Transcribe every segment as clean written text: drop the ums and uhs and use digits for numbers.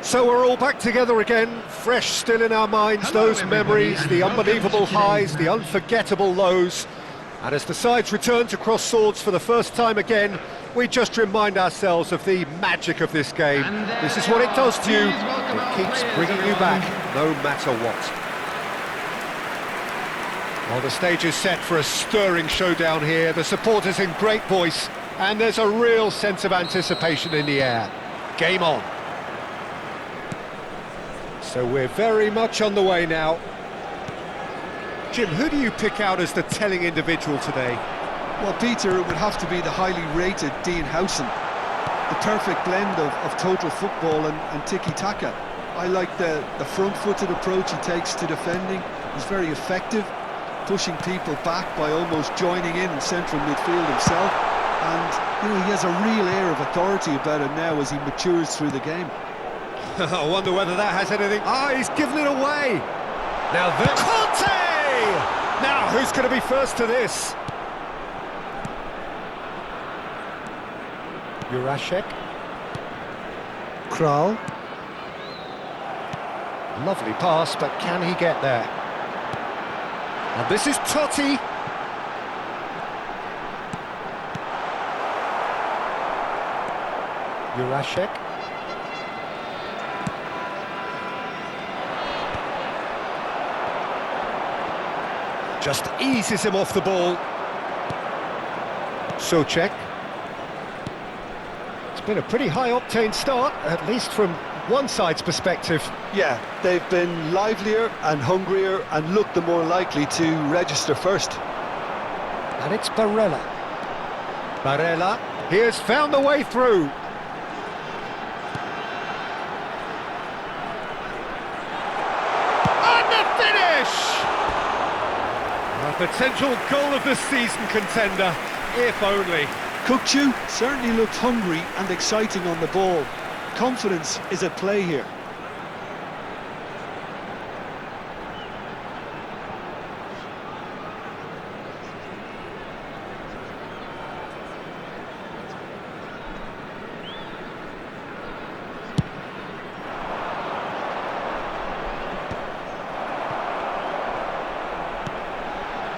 So we're all back together again, fresh still in our minds, Hello, those everybody, memories, and the welcome unbelievable to today's highs, the match. unforgettable lows. And as the sides return to cross swords for the first time again, we just remind ourselves of the magic of this game. And there This is they what it are. does to you. Please welcome It our keeps players, bringing you everyone. back, no matter what. Well, the stage is set for a stirring showdown here. The supporters in great voice, and there's a real sense of anticipation in the air. Game on. So we're very much on the way now. Jim, who do you pick out as the telling individual today? Well, Peter, it would have to be the highly rated Dean Howson. The perfect blend of total football and tiki-taka. I like the front-footed approach he takes to defending. He's very effective, pushing people back by almost joining in central midfield himself. And, you know, he has a real air of authority about him now as he matures through the game. I wonder whether that has anything... Ah, he's given it away! Now then... Conte! Now, who's going to be first to this? Jurasek. Kral. Lovely pass, but can he get there? And this is Totti. Jurasek. Just eases him off the ball. Souček. It's been a pretty high-octane start, at least from one side's perspective. Yeah, they've been livelier and hungrier and looked the more likely to register first. And it's Barella. Barella, he has found the way through. And the finish! A potential goal of the season contender, if only. Kukçu certainly looked hungry and exciting on the ball. Confidence is at play here.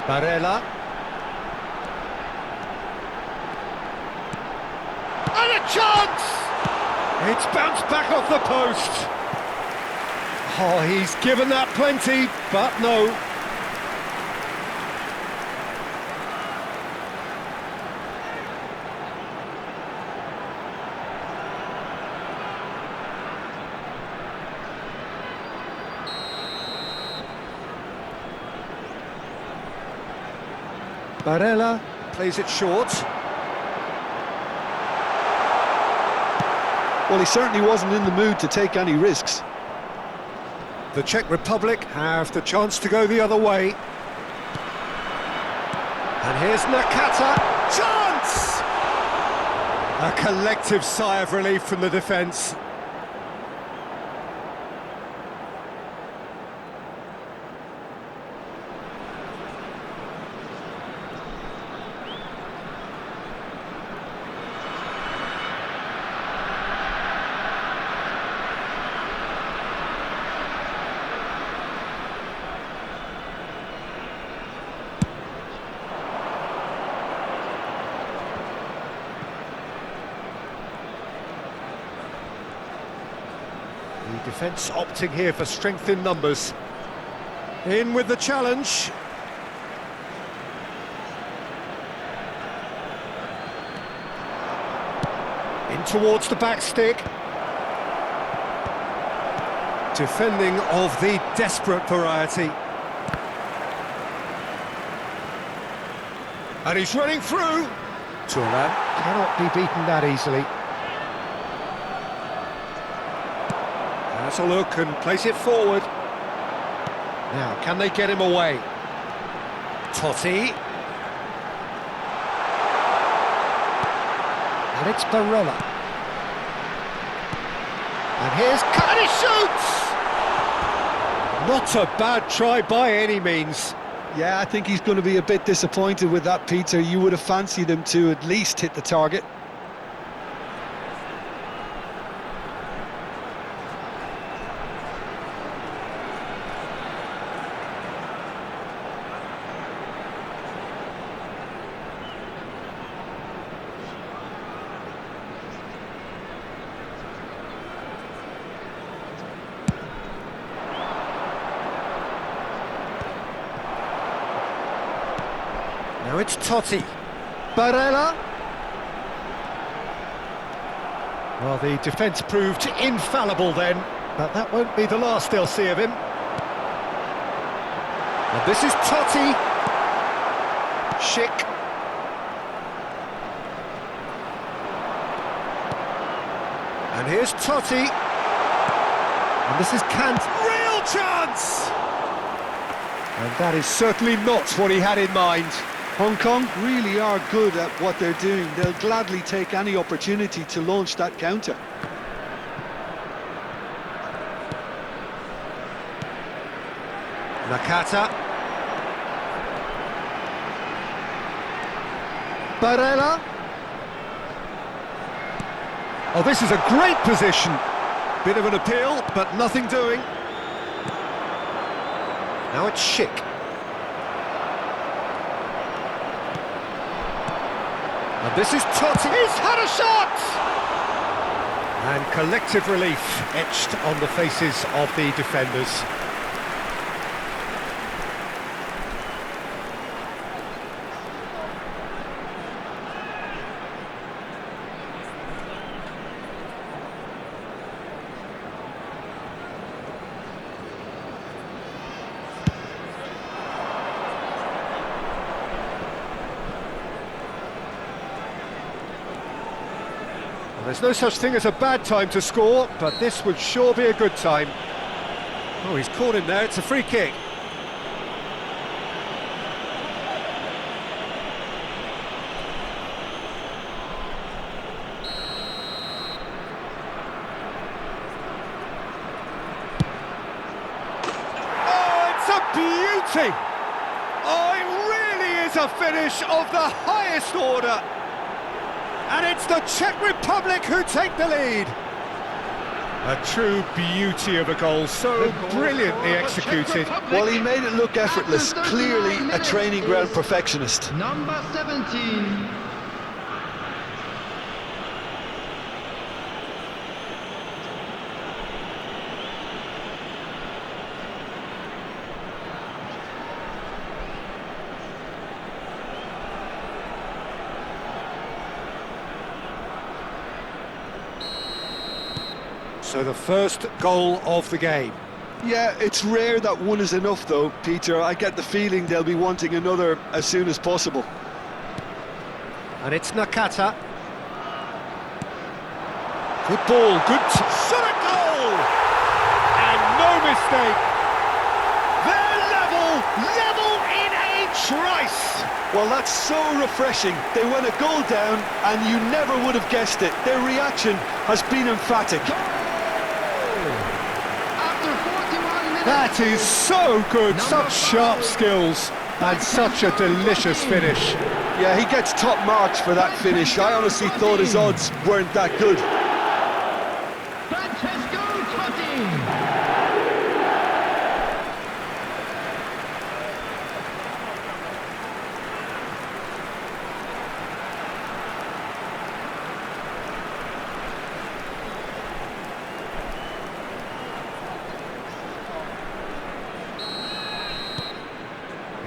Barella. And a chance! It's bounced back off the post. Oh, he's given that plenty, but no. Barella plays it short. Well, he certainly wasn't in the mood to take any risks. The Czech Republic have the chance to go the other way. And here's Nakata. Chance! A collective sigh of relief from the defence. The defence opting here for strength in numbers. In with the challenge. In towards the back stick. Defending of the desperate variety. And he's running through. Thuram cannot be beaten that easily. Has a look and place it forward. Now, can they get him away? Totti. And it's Barella. And here's... And he shoots! Not a bad try by any means. Yeah, I think he's going to be a bit disappointed with that, Peter. You would have fancied him to at least hit the target. it's Totti. Barella. Well, the defence proved infallible then, but that won't be the last they'll see of him. And this is Totti. Schick. And here's Totti. And this is Kant. Real chance! And that is certainly not what he had in mind. Hong Kong really are good at what they're doing. They'll gladly take any opportunity to launch that counter. Nakata. Barella. Oh, this is a great position. Bit of an appeal, but nothing doing. Now it's Schick. And this is Totti. He's had a shot! And collective relief etched on the faces of the defenders. There's no such thing as a bad time to score, but this would sure be a good time. Oh, he's caught him there, it's a free kick. Oh, it's a beauty! Oh, it really is a finish of the highest order. And it's the Czech Republic who take the lead. A true beauty of a goal, so brilliantly executed. Well, he made it look effortless, clearly a training ground perfectionist. Number 17. So the first goal of the game. Yeah, it's rare that one is enough though, Peter. I get the feeling they'll be wanting another as soon as possible. And it's Nakata. Good ball, good shot at goal! And no mistake. They're level in a trice. Well, that's so refreshing. They went a goal down and you never would have guessed it. Their reaction has been emphatic. That is so good, such sharp skills and such a delicious finish. Yeah, he gets top marks for that finish. I honestly thought his odds weren't that good. Francesco Totti.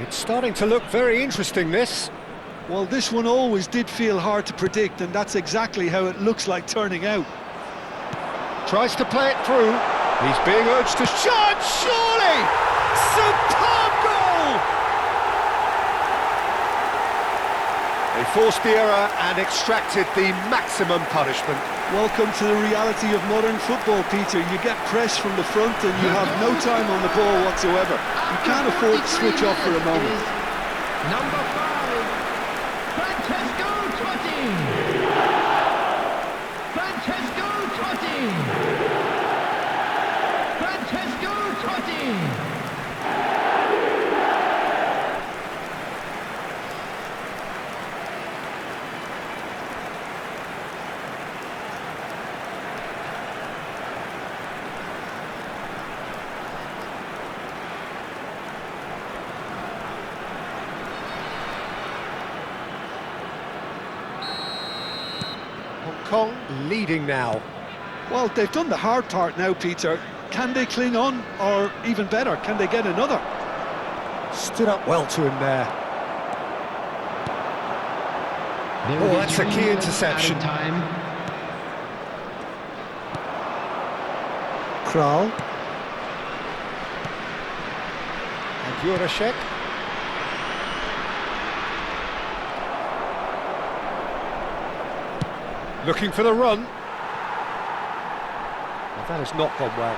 It's starting to look very interesting, this. Well, this one always did feel hard to predict, and that's exactly how it looks like turning out. Tries to play it through. He's being urged to shot, surely! Superb goal! They forced the error and extracted the maximum punishment. Welcome to the reality of modern football, Peter. You get pressed from the front and you have no time on the ball whatsoever. You can't afford to switch off for a moment. Number 5. Francesco Totti. Francesco Totti. Francesco Totti. Hong Kong leading now. Well, they've done the hard part now, Peter. Can they cling on, or even better, can they get another? Stood up well to him there. There Oh, will be that's a 3 key minutes interception. added time. Kral. And Jurasek. Looking for the run. Well, that has not gone well.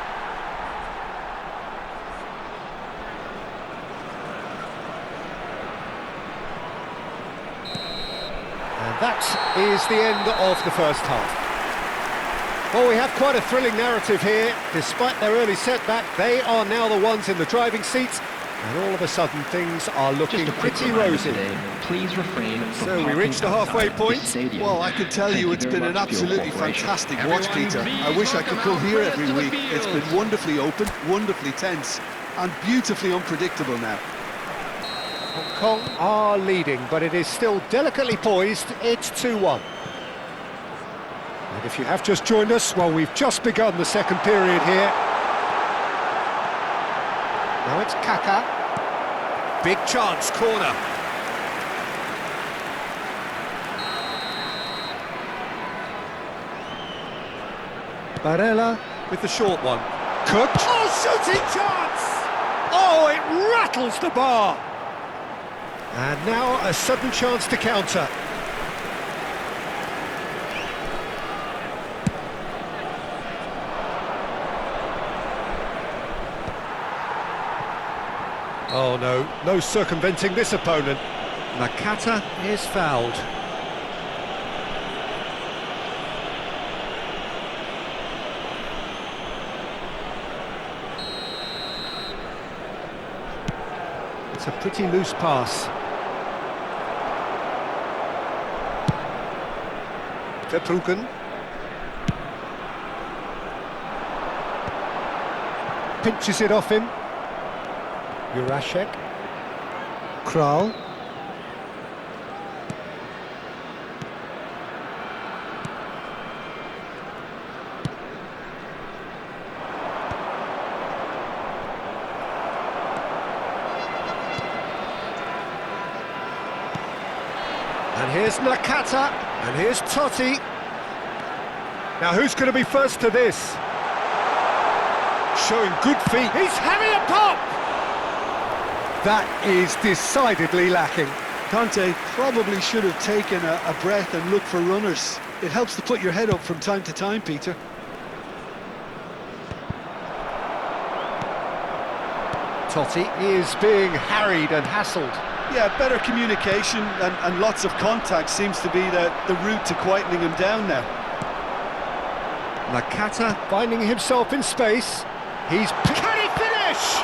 And that is the end of the first half. Well, we have quite a thrilling narrative here. Despite their early setback, they are now the ones in the driving seat, and all of a sudden things are looking Just a quick pretty reminder rosy. today, please refrain from So we parking reached the halfway outside point. the stadium. Well, I can tell Thank you it's very been an much for your absolutely cooperation. fantastic watch, Everyone, Peter. I please wish I could welcome come our here players every to the week. It's field. been wonderfully open, wonderfully tense, and beautifully unpredictable now. Hong Kong are leading, but it is still delicately poised. It's 2-1. And if you have just joined us, well, we've just begun the second period here. Now it's Kaka. Big chance, corner. Barella. With the short one. Cooked. Oh, shooting chance! Oh, it rattles the bar! And now a sudden chance to counter. Oh no, no circumventing this opponent. Nakata is fouled. It's a pretty loose pass. Verbruggen. Pinches it off him. Jurasek. Kral. And here's Nakata, and here's Totti. Now who's going to be first to this? Showing good feet. He's having a pop! That is decidedly lacking. Conte probably should have taken a breath and looked for runners. It helps to put your head up from time to time, Peter. Totti is being harried and hassled. Yeah, better communication and lots of contact seems to be the route to quietening him down now. Nakata finding himself in space. He's... Can he finish?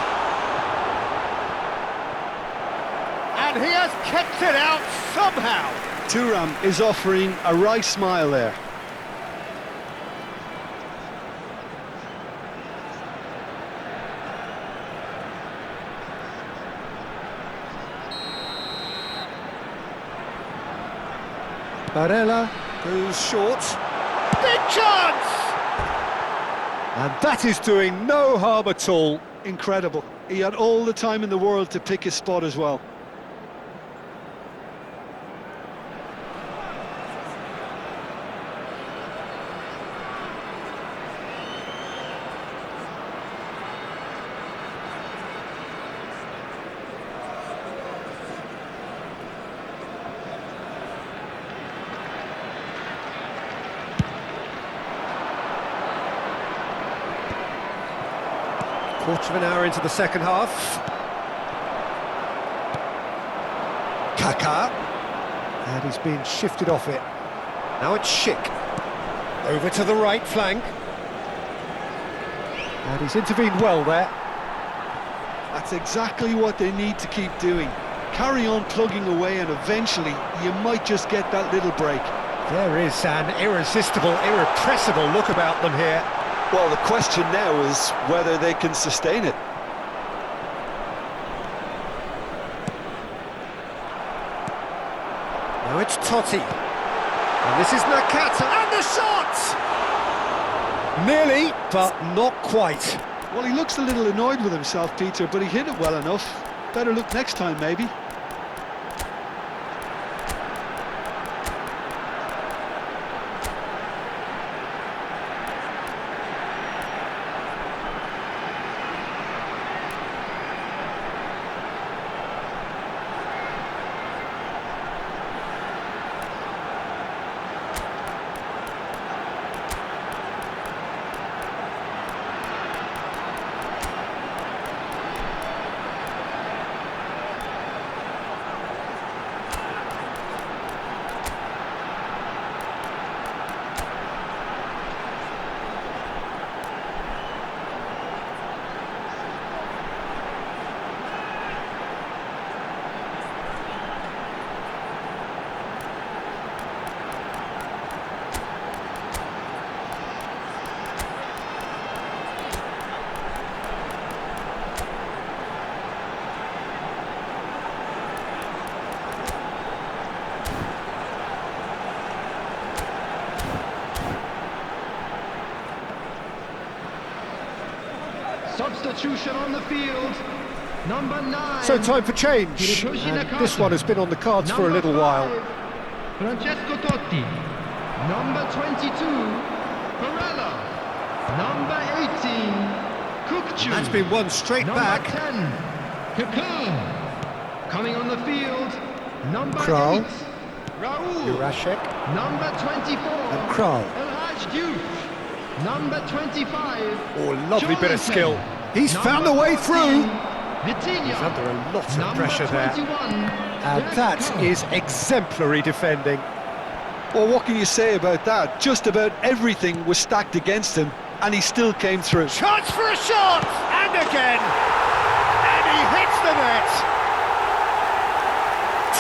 And he has kept it out somehow. Thuram is offering a wry smile there. Barella Goes short. Big chance! And that is doing no harm at all. Incredible. He had all the time in the world to pick his spot as well. Quarter of an hour into the second half. Kaka. And he's been shifted off it. Now it's Schick. Over to the right flank. And he's intervened well there. That's exactly what they need to keep doing. Carry on plugging away and eventually you might just get that little break. There is an irresistible, irrepressible look about them here. Well, the question now is whether they can sustain it. Now it's Totti. And this is Nakata. And the shot! Nearly, but not quite. Well, he looks a little annoyed with himself, Peter, but he hit it well enough. Better look next time, maybe. Substitution on the field. Number 9. So time for change, and this one has been on the cards for a little while. Francesco Totti. Number 22. Barella. Number 18. Kukçu. That's been one straight Number back. 10. Kaká. Coming on the field. Number Kral. 8. Raúl. Jurasek. Number 24. And Kral. El Hadj Diouf. Number 25. Oh, lovely bit of Jonathan. skill. He's Number found a way 14, through. Vitinha. He's under a lot of Number pressure there. 21, And that Deco. is exemplary defending. Well, what can you say about that? Just about everything was stacked against him, and he still came through. Chance for a shot! And again! And he hits the net!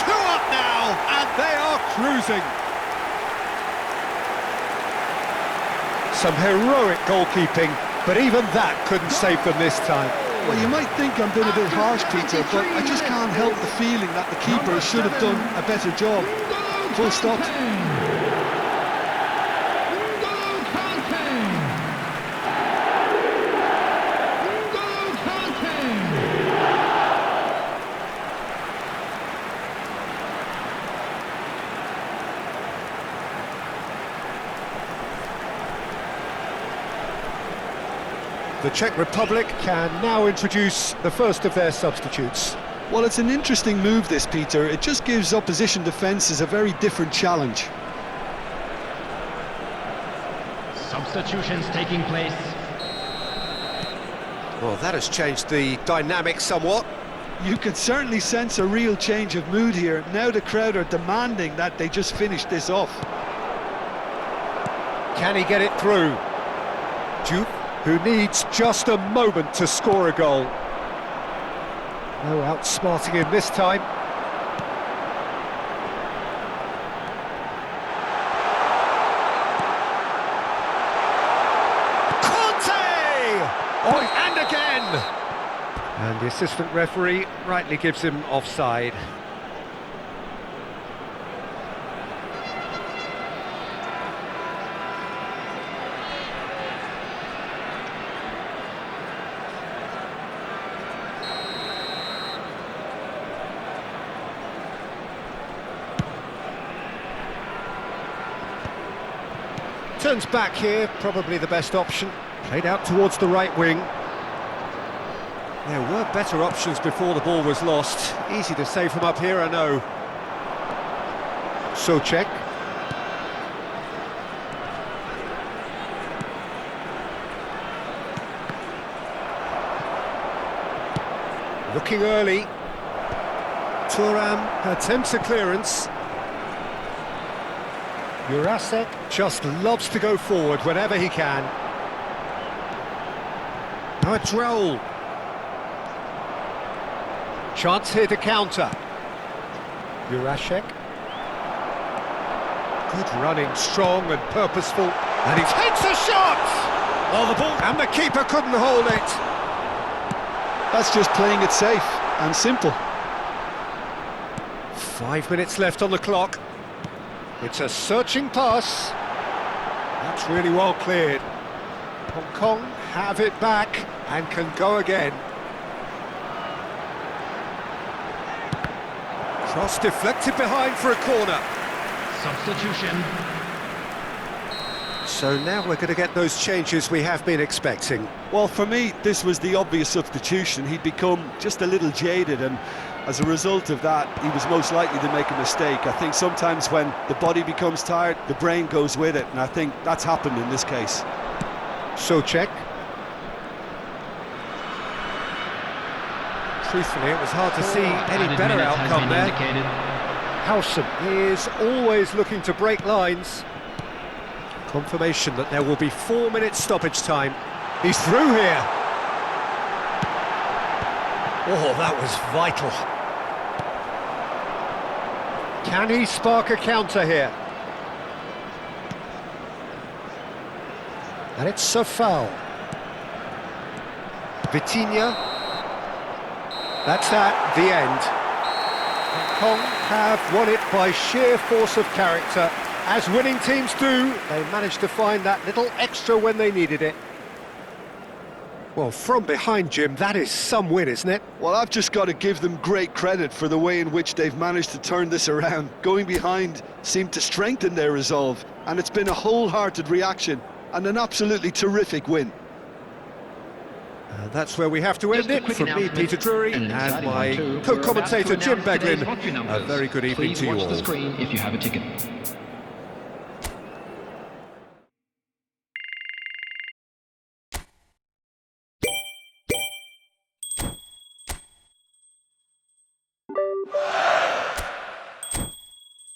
2 up now, and they are cruising. Some heroic goalkeeping, but even that couldn't save them this time. Well, you might think I'm being a bit harsh, Peter, but I just can't help the feeling that the keeper should have done a better job. Full stop. N'Golo Kante. N'Golo Kante. The Czech Republic can now introduce the first of their substitutes. Well, it's an interesting move, this, Peter. It just gives opposition defences a very different challenge. Substitutions taking place. Well, that has changed the dynamic somewhat. You can certainly sense a real change of mood here. Now the crowd are demanding that they just finish this off. Can he get it through? Duke, who needs just a moment to score a goal. No outsmarting him this time. Conte! Oh, and again! And the assistant referee rightly gives him offside. Turns back here, probably the best option. Played out towards the right wing. There were better options before the ball was lost. Easy to save from up here, I know. Souček. Looking early. Thuram attempts a clearance. Jurasek just loves to go forward whenever he can. Now it's Raúl. Chance here to counter. Jurasek. Good running, strong and purposeful. And he takes a shot! Oh, the ball, and the keeper couldn't hold it. That's just playing it safe and simple. 5 minutes left on the clock. It's a searching pass. That's really well cleared. Hong Kong have it back and can go again. Cross deflected behind for a corner. Substitution. So now we're going to get those changes we have been expecting. Well, for me, this was the obvious substitution. He'd become just a little jaded, and as a result of that, he was most likely to make a mistake. I think sometimes when the body becomes tired, the brain goes with it, and I think that's happened in this case. Souček. Truthfully, it was hard to see any Added better minutes has outcome been there. indicated. Howson is always looking to break lines. Confirmation that there will be 4 minutes stoppage time. He's through here. Oh, that was vital. Can he spark a counter here? And it's a foul. Vitinha. That's that, the end. Hong Kong have won it by sheer force of character. As winning teams do, they managed to find that little extra when they needed it. Well, from behind, Jim, that is some win, isn't it? Well, I've just got to give them great credit for the way in which they've managed to turn this around. Going behind seemed to strengthen their resolve, and it's been a wholehearted reaction and an absolutely terrific win. That's where we have to end Just a it. quick From me, announcement. Peter Drury, An and exciting my one too. co-commentator We're about to Jim announce today's Beglin. lottery A numbers. very good evening Please to you watch all. the screen if you have a ticket.